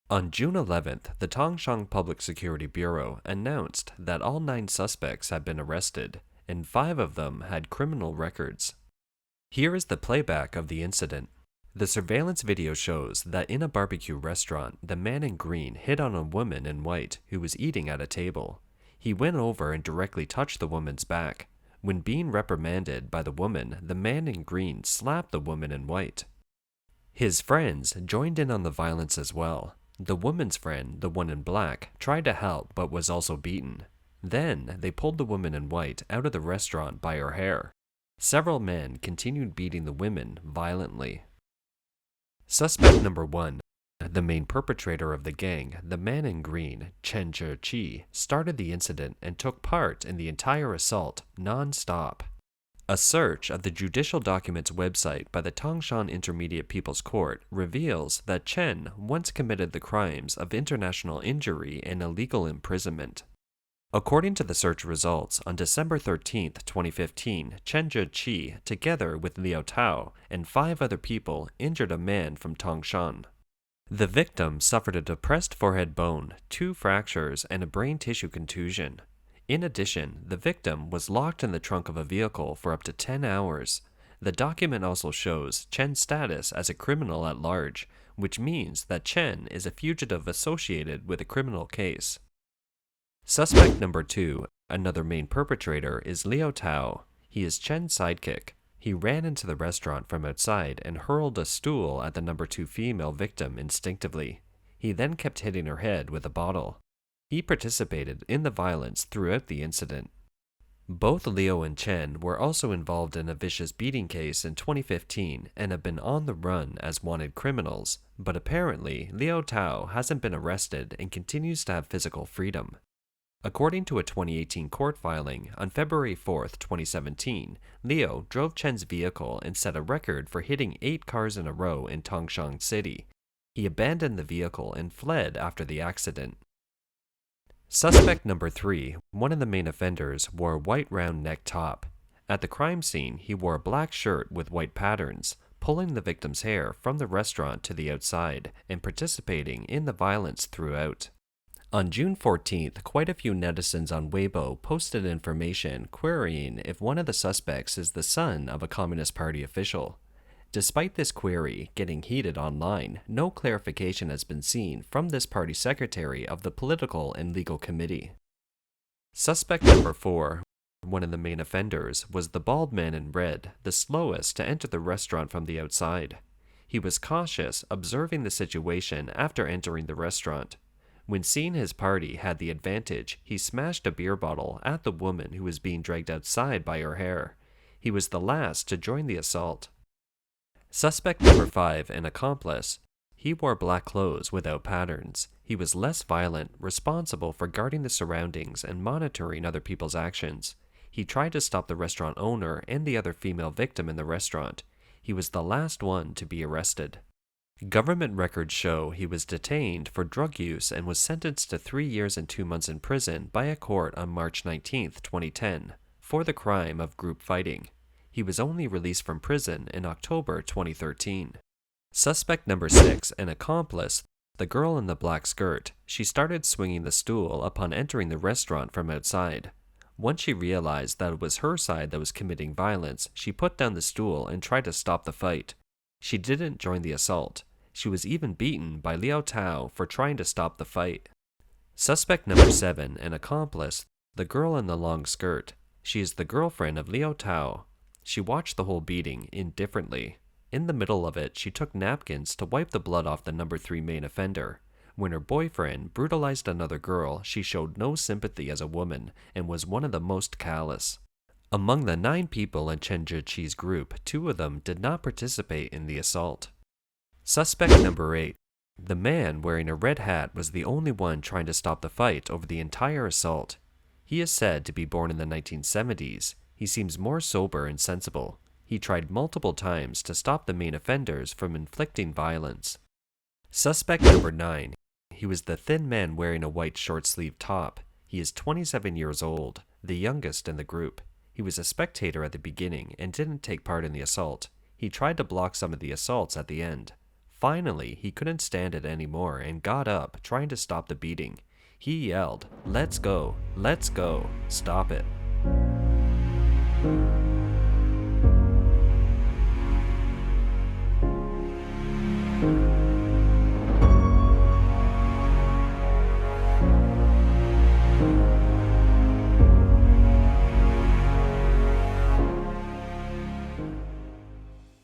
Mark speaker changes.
Speaker 1: On June 11th, the Tangshan Public Security Bureau announced that all 9 suspects had been arrested, and 5 of them had criminal records. Here is the playback of the incident. The surveillance video shows that in a barbecue restaurant, the man in green hit on a woman in white who was eating at a table. He went over and directly touched the woman's back. When being reprimanded by the woman, the man in green slapped the woman in white. His friends joined in on the violence as well. The woman's friend, the one in black, tried to help but was also beaten. Then they pulled the woman in white out of the restaurant by her hair. Several men continued beating the women violently. Suspect number 1, the main perpetrator of the gang, the man in green, Chen Zhiqi, started the incident and took part in the entire assault non-stop. A search of the Judicial Documents website by the Tangshan Intermediate People's Court reveals that Chen once committed the crimes of international injury and illegal imprisonment. According to the search results, on December 13, 2015, Chen Zhiqi, together with Liu Tao and 5 other people, injured a man from Tangshan. The victim suffered a depressed forehead bone, 2 fractures, and a brain tissue contusion. In addition, the victim was locked in the trunk of a vehicle for up to 10 hours. The document also shows Chen's status as a criminal at large, which means that Chen is a fugitive associated with a criminal case. Suspect number 2, another main perpetrator, is Liu Tao. He is Chen's sidekick. He ran into the restaurant from outside and hurled a stool at the number 2 female victim instinctively. He then kept hitting her head with a bottle. He participated in the violence throughout the incident. Both Liu and Chen were also involved in a vicious beating case in 2015 and have been on the run as wanted criminals, but apparently Liu Tao hasn't been arrested and continues to have physical freedom. According to a 2018 court filing, on February 4, 2017, Liu drove Chen's vehicle and set a record for hitting 8 cars in a row in Tangshan City. He abandoned the vehicle and fled after the accident. Suspect number 3, one of the main offenders, wore a white round neck top. At the crime scene, he wore a black shirt with white patterns, pulling the victim's hair from the restaurant to the outside and participating in the violence throughout. On June 14th, quite a few netizens on Weibo posted information querying if one of the suspects is the son of a Communist Party official. Despite this query getting heated online, no clarification has been seen from this party secretary of the Political and Legal Committee. Suspect number 4, one of the main offenders, was the bald man in red, the slowest to enter the restaurant from the outside. He was cautious, observing the situation after entering the restaurant. When seeing his party had the advantage, he smashed a beer bottle at the woman who was being dragged outside by her hair. He was the last to join the assault. Suspect number 5, an accomplice. He wore black clothes without patterns. He was less violent, responsible for guarding the surroundings and monitoring other people's actions. He tried to stop the restaurant owner and the other female victim in the restaurant. He was the last one to be arrested. Government records show he was detained for drug use and was sentenced to 3 years and 2 months in prison by a court on March 19, 2010, for the crime of group fighting. He was only released from prison in October 2013. Suspect number 6, an accomplice, the girl in the black skirt. She started swinging the stool upon entering the restaurant from outside. Once she realized that it was her side that was committing violence, she put down the stool and tried to stop the fight. She didn't join the assault. She was even beaten by Liu Tao for trying to stop the fight. Suspect number 7, an accomplice, the girl in the long skirt. She is the girlfriend of Liu Tao. She watched the whole beating indifferently. In the middle of it, she took napkins to wipe the blood off the number 3 main offender. When her boyfriend brutalized another girl, she showed no sympathy as a woman and was one of the most callous. Among the 9 people in Chen Zhiqi's group, 2 of them did not participate in the assault. Suspect number 8. The man wearing a red hat was the only one trying to stop the fight over the entire assault. He is said to be born in the 1970s. He seems more sober and sensible. He tried multiple times to stop the main offenders from inflicting violence. Suspect number 9. He was the thin man wearing a white short-sleeved top. He is 27 years old, the youngest in the group. He was a spectator at the beginning and didn't take part in the assault. He tried to block some of the assaults at the end. Finally, he couldn't stand it anymore and got up, trying to stop the beating. He yelled, "Let's go! Let's go! Stop it!"